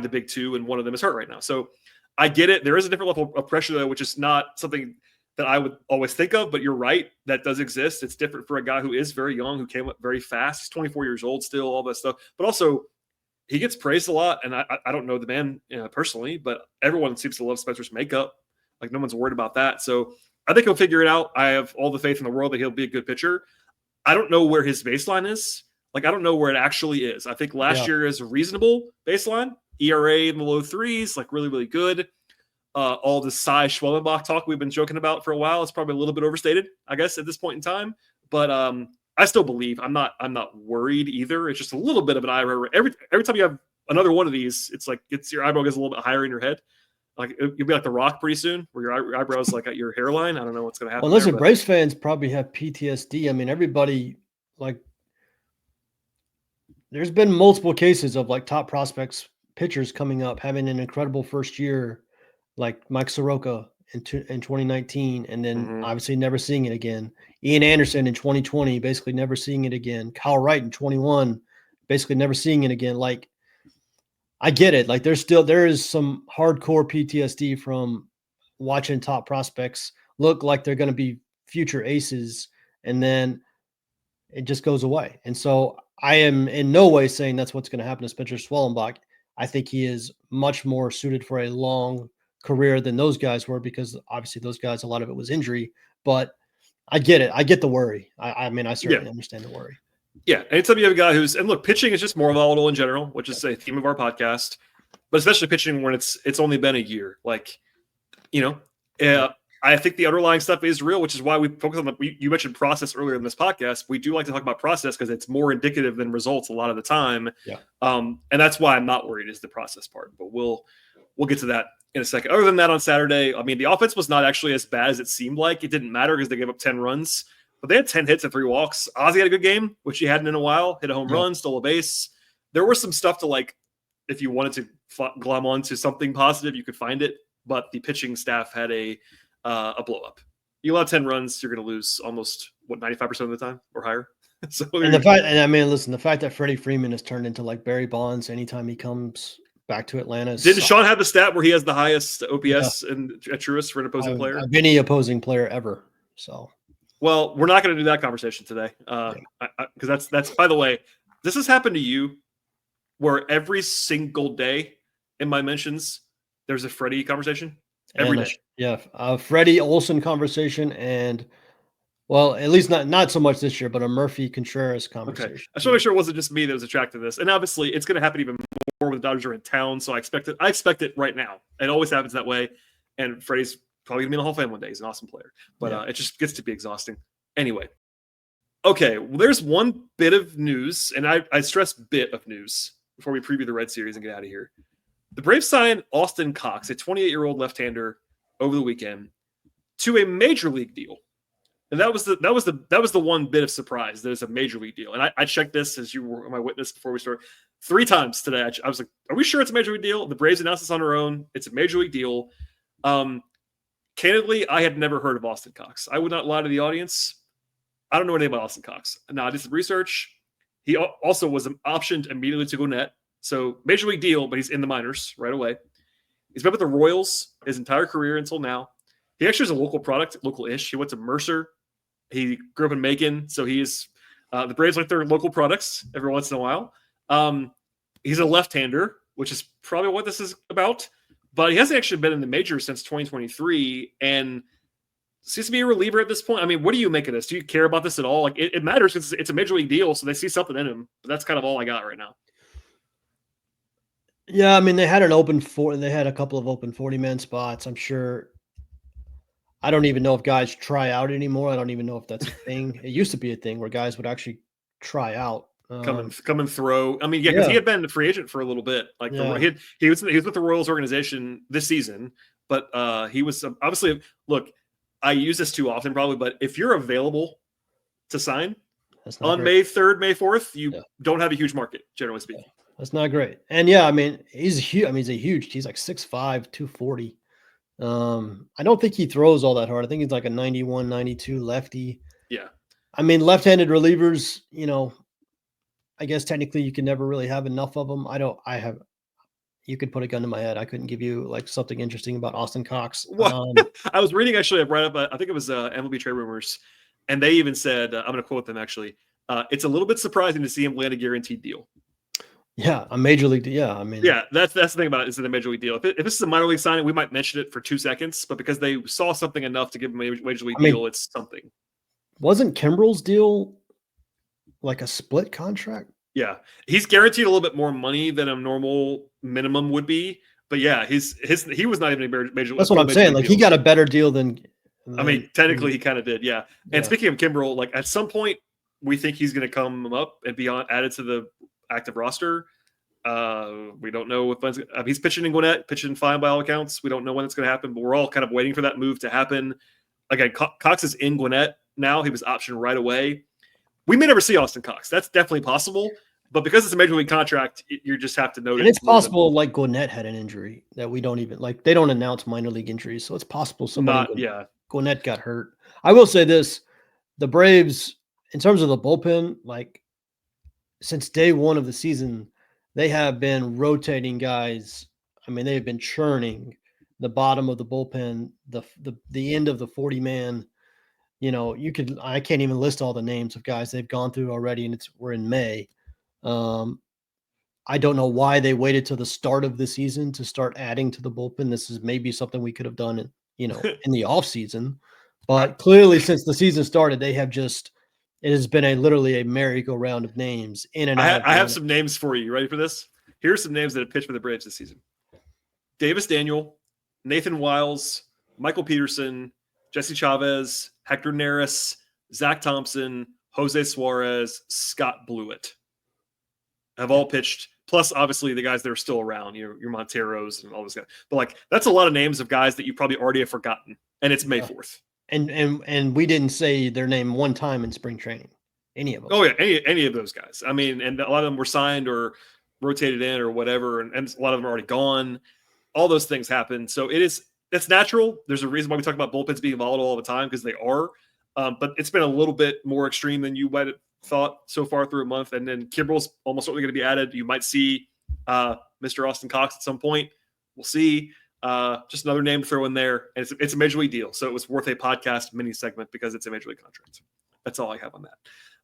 the big 2, and one of them is hurt right now. So I get it. There is a different level of pressure though, which is not something that I would always think of, but you're right. That does exist. It's different for a guy who is very young, who came up very fast. He's 24 years old still, all that stuff. But also he gets praised a lot. And I don't know the man personally, but everyone seems to love Spencer's makeup. Like no one's worried about that. So I think he'll figure it out. I have all the faith in the world that he'll be a good pitcher. I don't know where his baseline is. Like, I don't know where it actually is. I think last year is a reasonable baseline. ERA in the low 3s, like really, really good. All the Cy Schwellenbach talk we've been joking about for a while is probably a little bit overstated, I guess, at this point in time. But I still believe I'm not worried either. It's just a little bit of an eyebrow. Every time you have another one of these, it's like your eyebrow gets a little bit higher in your head. Like you'll be like The Rock pretty soon, where your eyebrows like at your hairline. I don't know what's going to happen. Well, listen, Bryce fans probably have PTSD. I mean, everybody like. There's been multiple cases of like top prospects, pitchers coming up, having an incredible first year, like Mike Soroka in 2019, and then obviously never seeing it again. Ian Anderson in 2020, basically never seeing it again. Kyle Wright in 21, basically never seeing it again. Like, I get it. Like, there is some hardcore PTSD from watching top prospects look like they're going to be future aces, and then it just goes away. And so I am in no way saying that's what's going to happen to Spencer Schwellenbach. I think he is much more suited for a long career than those guys were, because obviously those guys, a lot of it was injury. But I get it. I get the worry. I mean, I certainly understand the worry. Yeah. Anytime you have a guy and look, pitching is just more volatile in general, which is a theme of our podcast, but especially pitching when it's only been a year. Like, I think the underlying stuff is real, which is why we focus on you mentioned process earlier in this podcast. We do like to talk about process because it's more indicative than results a lot of the time. Yeah. And that's why I'm not worried is the process part, but we'll get to that in a second. Other than that, on Saturday, I mean, the offense was not actually as bad as it seemed like. It didn't matter because they gave up 10 runs, but they had 10 hits and 3 walks. Ozzie had a good game, which he hadn't in a while, hit a home run, stole a base. There was some stuff to like, if you wanted to glom onto something positive, you could find it, but the pitching staff had a blow up. You allow 10 runs, you're going to lose almost 95% of the time or higher. So the fact that Freddie Freeman has turned into like Barry Bonds anytime he comes back to Atlanta. Didn't Sean have the stat where he has the highest OPS at Truist for an opposing player? Of any opposing player ever. So, well, we're not going to do that conversation today, because that's by the way, this has happened to you, where every single day in my mentions there's a Freddie conversation. Every day. Yeah. Freddie Olson conversation, and well, at least not so much this year, but a Murphy Contreras conversation. Okay. I just want to make sure it wasn't just me that was attracted to this. And obviously it's going to happen even when the Dodgers are in town. So I expect it right now. It always happens that way. And Freddie's probably going to be in the Hall of Fame one day. He's an awesome player. But it just gets to be exhausting. Anyway. Okay, well, there's one bit of news, and I stress bit of news before we preview the Red Series and get out of here. The Braves signed Austin Cox, a 28-year-old left-hander, over the weekend to a major league deal. And that was the one bit of surprise that it's a major league deal. And I checked this as you were my witness before we started 3 times today. I was like, are we sure it's a major league deal? The Braves announced this on their own. It's a major league deal. Candidly, I had never heard of Austin Cox. I would not lie to the audience. I don't know anything about Austin Cox. Now, I did some research. He also was optioned immediately to Gwinnett. So, major league deal, but he's in the minors right away. He's been with the Royals his entire career until now. He actually is a local product, local-ish. He went to Mercer. He grew up in Macon. So, he's the Braves like their local products every once in a while. He's a left-hander, which is probably what this is about. But he hasn't actually been in the majors since 2023. And seems to be a reliever at this point. I mean, what do you make of this? Do you care about this at all? Like, it matters because it's a major league deal, so they see something in him. But that's kind of all I got right now. Yeah, I mean, they had a couple of open 40-man spots. I'm sure. I don't even know if guys try out anymore. I don't even know if that's a thing. It used to be a thing where guys would actually try out. Come and throw. I mean, because he had been a free agent for a little bit. Like he was with the Royals organization this season, but he was obviously look. I use this too often probably, but if you're available to sign on May 3rd, May 4th, you don't have a huge market, generally speaking. Yeah, that's not great. And I mean, he's huge. I mean, he's like 6'5", 240. I don't think he throws all that hard. I think he's like a 91, 92 lefty. Yeah. I mean, left-handed relievers, I guess technically you can never really have enough of them. You could put a gun to my head. I couldn't give you like something interesting about Austin Cox. I was reading actually, I brought up, I think it was MLB Trade Rumors, and they even said, I'm going to quote them actually, it's a little bit surprising to see him land a guaranteed deal. Yeah, a major league deal. Yeah, I mean, that's the thing about it. Is it a major league deal? If this is a minor league signing, we might mention it for 2 seconds, but because they saw something enough to give him a major league deal, it's something. Wasn't Kimbrel's deal like a split contract? Yeah, he's guaranteed a little bit more money than a normal minimum would be, but yeah, he was not even a major. That's what I'm saying. Like, he got a better deal than. I mean, technically, he kind of did. Yeah. And speaking of Kimbrel, like at some point, we think he's going to come up and be added to the active roster. We don't know if he's pitching in Gwinnett, pitching fine by all accounts. We don't know when it's going to happen, but we're all kind of waiting for that move to happen. Again, Cox is in Gwinnett now. He was optioned right away. We may never see Austin Cox. That's definitely possible. But because it's a major league contract, you just have to note and it's possible like Gwinnett had an injury that we don't even like. They don't announce minor league injuries, so it's possible Gwinnett got hurt. I will say this: the Braves, in terms of the bullpen, like since day one of the season, they have been rotating guys. I mean, they have been churning the bottom of the bullpen, the end of the 40-man. I can't even list all the names of guys they've gone through already, and we're in May. I don't know why they waited till the start of the season to start adding to the bullpen. This is maybe something we could have done, in the off season, but clearly since the season started, it has been literally a merry-go-round of names in and out. I have some names for you. You ready for this? Here's some names that have pitched for the Braves this season: Davis Daniel, Nathan Wiles, Michael Peterson, Jesse Chavez, Hector Neris, Zach Thompson, Jose Suarez, Scott Blewett have all pitched. Plus, obviously, the guys that are still around, your Monteros and all those guys. But like, that's a lot of names of guys that you probably already have forgotten. And it's May 4th. And we didn't say their name one time in spring training. Any of them. Oh yeah, any of those guys. I mean, and a lot of them were signed or rotated in or whatever, and a lot of them are already gone. All those things happen. So it's natural. There's a reason why we talk about bullpens being volatile all the time, because they are. But it's been a little bit more extreme than you might have thought so far through a month. And then Kimbrel's almost certainly going to be added. You might see Mr. Austin Cox at some point. We'll see. Just another name to throw in there. And it's a major league deal. So it was worth a podcast mini segment because it's a major league contract. That's all I have on that.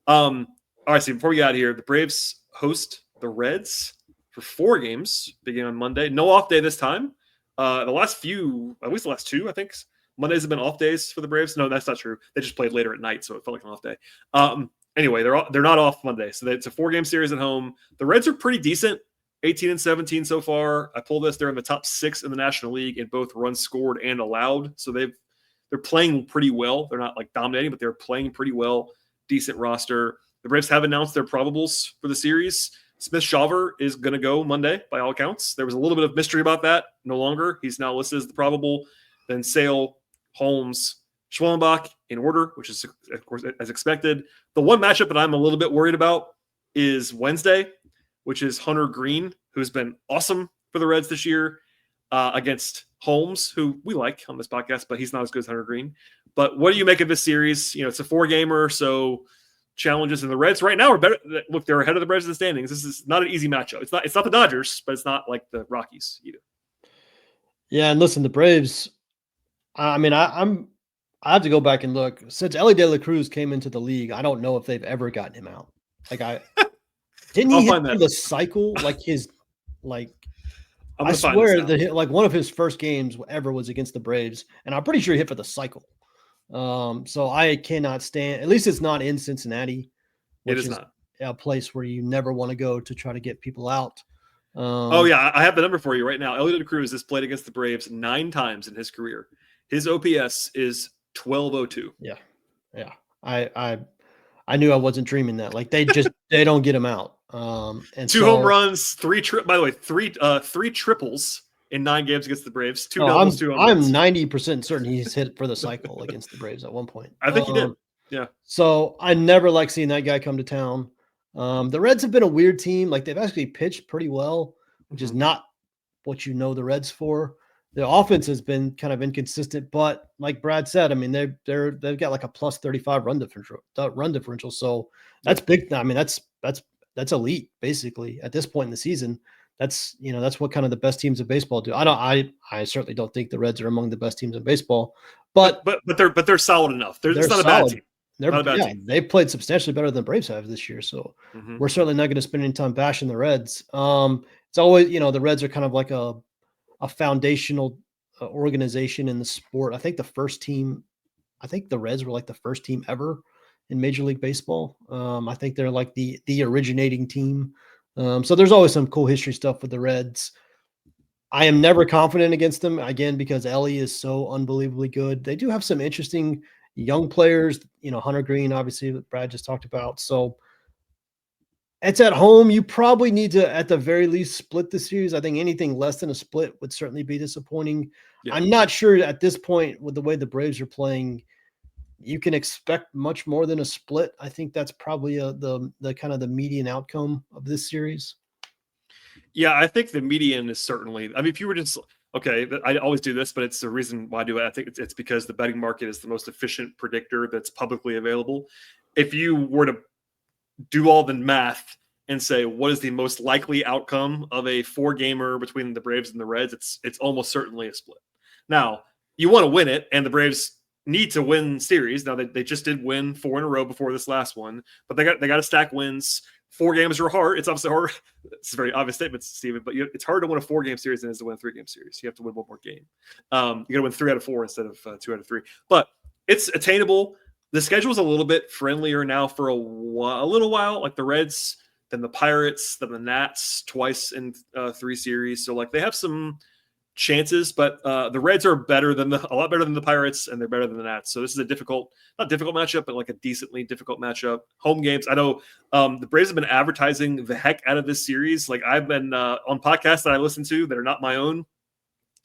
All right, so before we get out of here, the Braves host the Reds for 4 games beginning on Monday. No off day this time. The last few, at least the last 2, I think, Mondays have been off days for the Braves. No, that's not true. They just played later at night, so it felt like an off day. Anyway, they're not off Monday, so it's a 4-game series at home. The Reds are pretty decent. 18 and 17 so far. I pulled this. They're in the top 6 in the National League in both runs scored and allowed. So they're playing pretty well. They're not like dominating, but they're playing pretty well. Decent roster. The Braves have announced their probables for the series. Smith Shawver is going to go Monday by all accounts. There was a little bit of mystery about that. No longer. He's now listed as the probable. Then Sale, Holmes, Schwellenbach in order, which is, of course, as expected. The one matchup that I'm a little bit worried about is Wednesday, which is Hunter Green, who's been awesome for the Reds this year, against Holmes, who we like on this podcast, but he's not as good as Hunter Green. But what do you make of this series? It's a 4-gamer, so challenges in the Reds right now are better. Look, they're ahead of the Reds in the standings. This is not an easy matchup. It's not the Dodgers, but it's not like the Rockies either. Yeah, and listen, the Braves. I mean, I have to go back and look. Since Ellie De La Cruz came into the league, I don't know if they've ever gotten him out. Didn't he hit the cycle I swear that one of his first games ever was against the Braves, and I'm pretty sure he hit for the cycle. So I cannot stand. At least it's not in Cincinnati. It is not a place where you never want to go to try to get people out. I have the number for you right now. Elliot De Cruz has played against the Braves 9 times in his career. His OPS is 1202. Yeah. I knew I wasn't dreaming that. Like they don't get him out. And 2 home runs, 3 triples in 9 games against the Braves. 2 doubles, 2 home runs. I'm 90% certain he's hit for the cycle against the Braves at one point. I think he did. Yeah. So I never like seeing that guy come to town. The Reds have been a weird team. Like they've actually pitched pretty well, which is not what you know the Reds for. The offense has been kind of inconsistent, but like Brad said, I mean they've got like a plus 35 run differential. So that's big. I mean that's elite basically at this point in the season. That's what kind of the best teams in baseball do. I certainly don't think the Reds are among the best teams in baseball, but they're solid enough. It's not a bad team. They've played substantially better than the Braves have this year. So we're certainly not going to spend any time bashing the Reds. It's always, the Reds are kind of like a foundational organization in the sport. I think the Reds were like the first team ever in Major League Baseball. I think they're like the originating team. So there's always some cool history stuff with the Reds. I am never confident against them, again, because Ellie is so unbelievably good. They do have some interesting young players, Hunter Green, obviously, that Brad just talked about. So it's at home. You probably need to, at the very least, split the series. I think anything less than a split would certainly be disappointing. Yeah. I'm not sure at this point, with the way the Braves are playing, you can expect much more than a split. I think that's probably the kind of the median outcome of this series. Yeah, I think the median is certainly. I mean, if you were just I always do this, but it's the reason why I do it. I think it's because the betting market is the most efficient predictor that's publicly available. If you were to do all the math and say what is the most likely outcome of a 4-gamer between the Braves and the Reds, it's almost certainly a split. Now, you want to win it, and the Braves need to win series. Now they just did win 4 in a row before this last one, but they got to stack wins. 4 games are hard. It's obviously hard. It's a very obvious statement, Steven, but it's hard to win a 4-game series than it is to win a 3-game series. You have to win one more game. You got to win 3 out of 4 instead of 2 out of 3. But it's attainable. The schedule is a little bit friendlier now for a little while. Like the Reds, then the Pirates, then the Nats twice in 3 series. So like they have some chances, but the Reds are a lot better than the Pirates, and they're better than the Nats. So this is a not difficult matchup, but like a decently difficult matchup. Home games. I know the Braves have been advertising the heck out of this series. Like I've been on podcasts that I listen to that are not my own.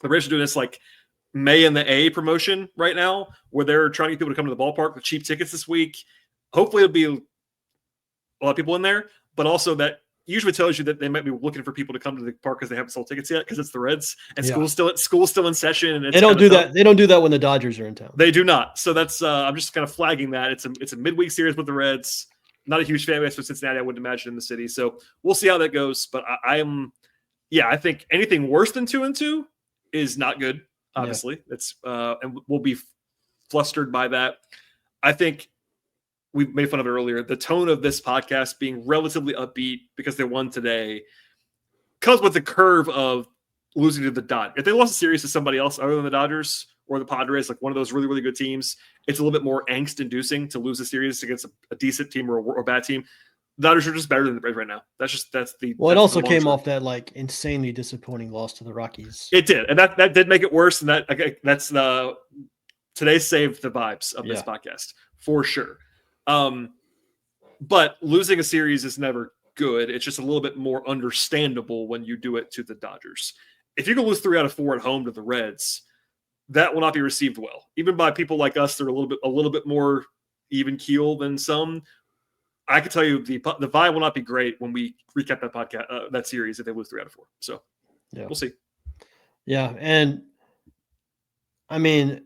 The Braves are doing this like May in the A promotion right now, where they're trying to get people to come to the ballpark with cheap tickets this week. Hopefully it'll be a lot of people in there, but also that usually tells you that they might be looking for people to come to the park because they haven't sold tickets yet, because it's the Reds and school's still in session. And they don't do that. They don't do that when the Dodgers are in town. They do not. So that's I'm just kind of flagging that it's a midweek series with the Reds. Not a huge fan base for Cincinnati, I wouldn't imagine, in the city. So we'll see how that goes. But I think anything worse than 2-2 is not good. Obviously, it's and we'll be flustered by that. I think we made fun of it earlier. The tone of this podcast being relatively upbeat because they won today comes with the curve of losing to the Dodgers. If they lost a series to somebody else other than the Dodgers or the Padres, like one of those really, really good teams, it's a little bit more angst-inducing to lose a series against a decent team or a bad team. Dodgers are just better than the Braves right now. That's the. Well, it that's also the long came story. off that like insanely disappointing loss to the Rockies. It did, and that did make it worse. And that's the today saved the vibes of this podcast for sure. But losing a series is never good. It's just a little bit more understandable when you do it to the Dodgers. If you can lose 3 out of 4 at home to the Reds, that will not be received well, even by people like us. They're a little bit more even keel than some. I can tell you the vibe will not be great when we recap that podcast, that series, if they lose 3 out of 4. So we'll see. Yeah, and I mean,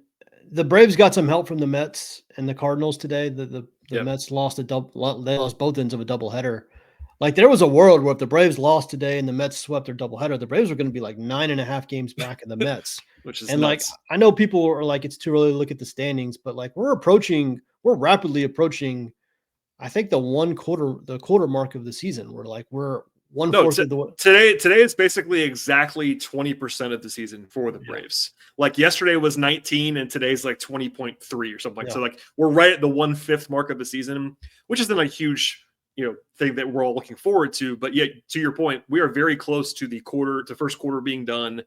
the Braves got some help from the Mets and the Cardinals today. The Mets lost they lost both ends of a doubleheader. Like there was a world where if the Braves lost today and the Mets swept their doubleheader, the Braves were going to be like 9.5 games back in the Mets. Which is and nuts. Like I know people are like it's too early to look at the standings, but like we're rapidly approaching. I think the quarter mark of the season. We're 1/4 of the today is basically exactly 20% of the season for the Braves. Like yesterday was 19 and today's like 20.3 or something. So like we're right at the 1/5 mark of the season, which isn't a huge thing that we're all looking forward to. But yet, to your point, we are very close to the first quarter being done.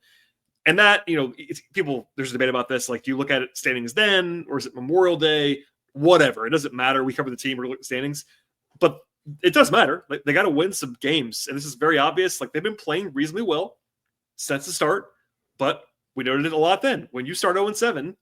And that, there's a debate about this. Like, do you look at it standings then, or is it Memorial Day? Whatever. It doesn't matter. We cover the team or look at standings. But it does matter. Like, they got to win some games. And this is very obvious. Like, they've been playing reasonably well since the start. But we noted it a lot then. When you start 0-7,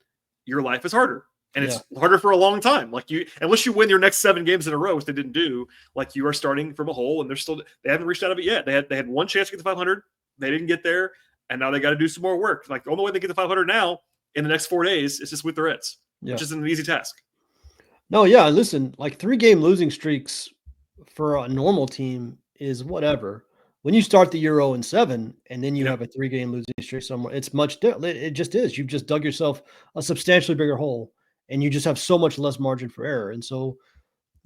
your life is harder. And it's harder for a long time. Like unless you win your next 7 games in a row, which they didn't do, like you are starting from a hole, and they haven't reached out of it yet. They had one chance to get to 500. They didn't get there. And now they got to do some more work. Like the only way they get to 500 now in the next 4 days is just with the Reds, which isn't an easy task. No, yeah. Listen, like 3-game losing streaks for a normal team is whatever. When you start the year 0-7 and then you have a 3-game losing streak somewhere, it's much different. It just is. You've just dug yourself a substantially bigger hole, and you just have so much less margin for error. And so,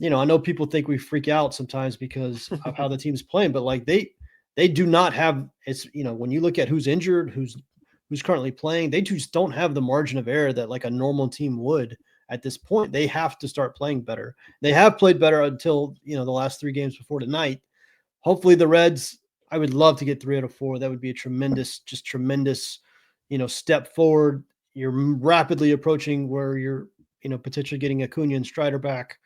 I know people think we freak out sometimes because of how the team's playing, but like they do not have when you look at who's injured, who's currently playing, they just don't have the margin of error that like a normal team would at this point. They have to start playing better. They have played better until, the last 3 games before tonight. Hopefully the Reds, I would love to get 3 out of 4. That would be a tremendous, step forward. You're rapidly approaching where you're, potentially getting Acuna and Strider back.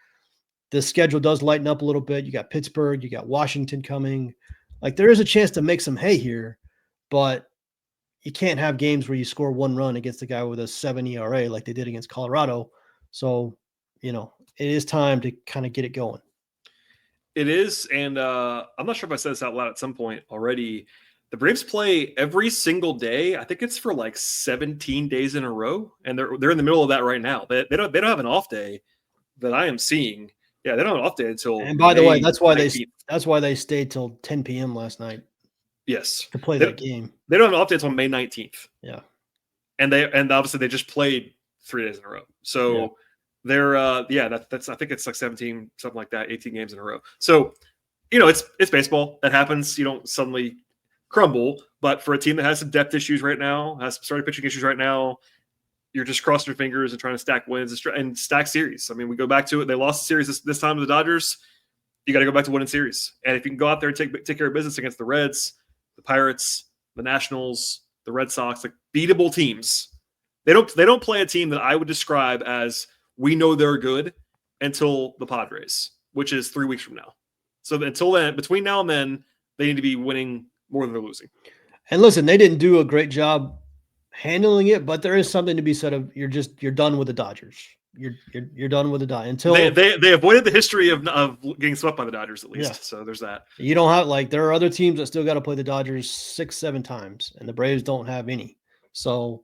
The schedule does lighten up a little bit. You got Pittsburgh, you got Washington coming. Like there is a chance to make some hay here, but you can't have games where you score 1 run against a guy with a 7 ERA like they did against Colorado. So, it is time to kind of get it going. It is. And I'm not sure if I said this out loud at some point already. The Braves play every single day. I think it's for like 17 days in a row. And they're in the middle of that right now. They don't have an off day that I am seeing. Yeah, they don't have an off day until. And by the way, that's why 19th. they stayed till 10 p.m. last night. Yes, to play that game. They don't have an off day until May 19th. Yeah, and obviously they just played 3 days in a row. So they're that's I think it's like 17 something like that, 18 games in a row. So it's baseball. That happens. You don't suddenly crumble. But for a team that has some depth issues right now, has some starting pitching issues right now, you're just crossing your fingers and trying to stack wins and stack series. I mean, we go back to it. They lost the series this time to the Dodgers. You got to go back to winning series. And if you can go out there and take care of business against the Reds, the Pirates, the Nationals, the Red Sox, like beatable teams, they don't play a team that I would describe as we know they're good until the Padres, which is 3 weeks from now. So until then, between now and then, they need to be winning more than they're losing. And listen, they didn't do a great job handling it, but there is something to be said of you're done with the Dodgers. You're done with the Dodgers until they avoided the history of getting swept by the Dodgers at least. Yeah. So there's that. You don't have there are other teams that still got to play the Dodgers 6-7 times, and the Braves don't have any. So,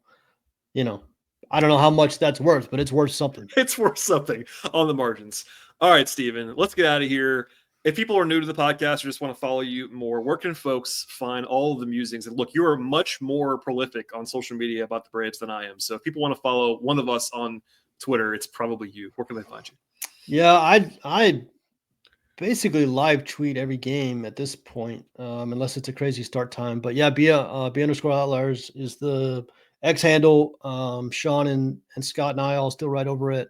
I don't know how much that's worth, but it's worth something. It's worth something on the margins. All right, Steven, let's get out of here. If people are new to the podcast or just want to follow you more, where can folks find all of the musings? And look, you are much more prolific on social media about the Braves than I am. So if people want to follow one of us on Twitter, it's probably you. Where can they find you? Yeah, I basically live tweet every game at this point, unless it's a crazy start time. But yeah, B_outliers is the X handle. Sean and Scott and I all still right over it.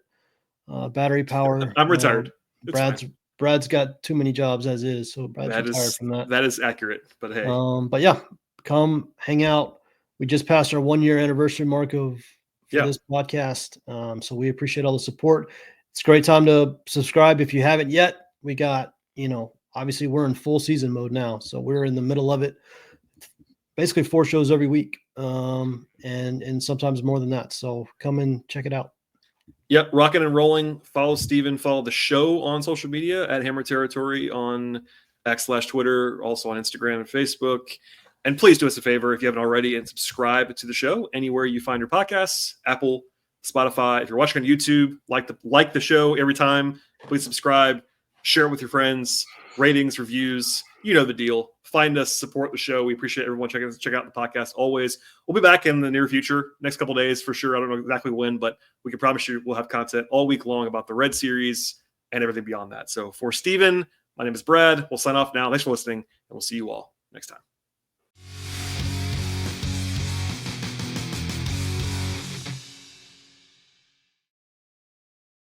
Battery Power. I'm retired. Brad's Brad's got too many jobs as is, so Brad's retired from that. That is accurate, but hey. But yeah, come hang out. We just passed our 1-year anniversary mark for this podcast. So we appreciate all the support. It's a great time to subscribe if you haven't yet. We got, obviously we're in full season mode now. So we're in the middle of it. Basically 4 shows every week. And sometimes more than that. So come and check it out. Yep, rocking and rolling. Follow Stephen. Follow the show on social media at Hammer Territory on X/Twitter, also on Instagram and Facebook. And please do us a favor if you haven't already and subscribe to the show anywhere you find your podcasts, Apple, Spotify. If you're watching on YouTube, like the show every time. Please subscribe, share it with your friends, ratings, reviews. You know the deal. Find us, support the show. We appreciate everyone check out the podcast always. We'll be back in the near future, next couple of days for sure. I don't know exactly when, but we can promise you we'll have content all week long about the Red Series and everything beyond that. So for Steven, my name is Brad. We'll sign off now. Thanks for listening, and we'll see you all next time.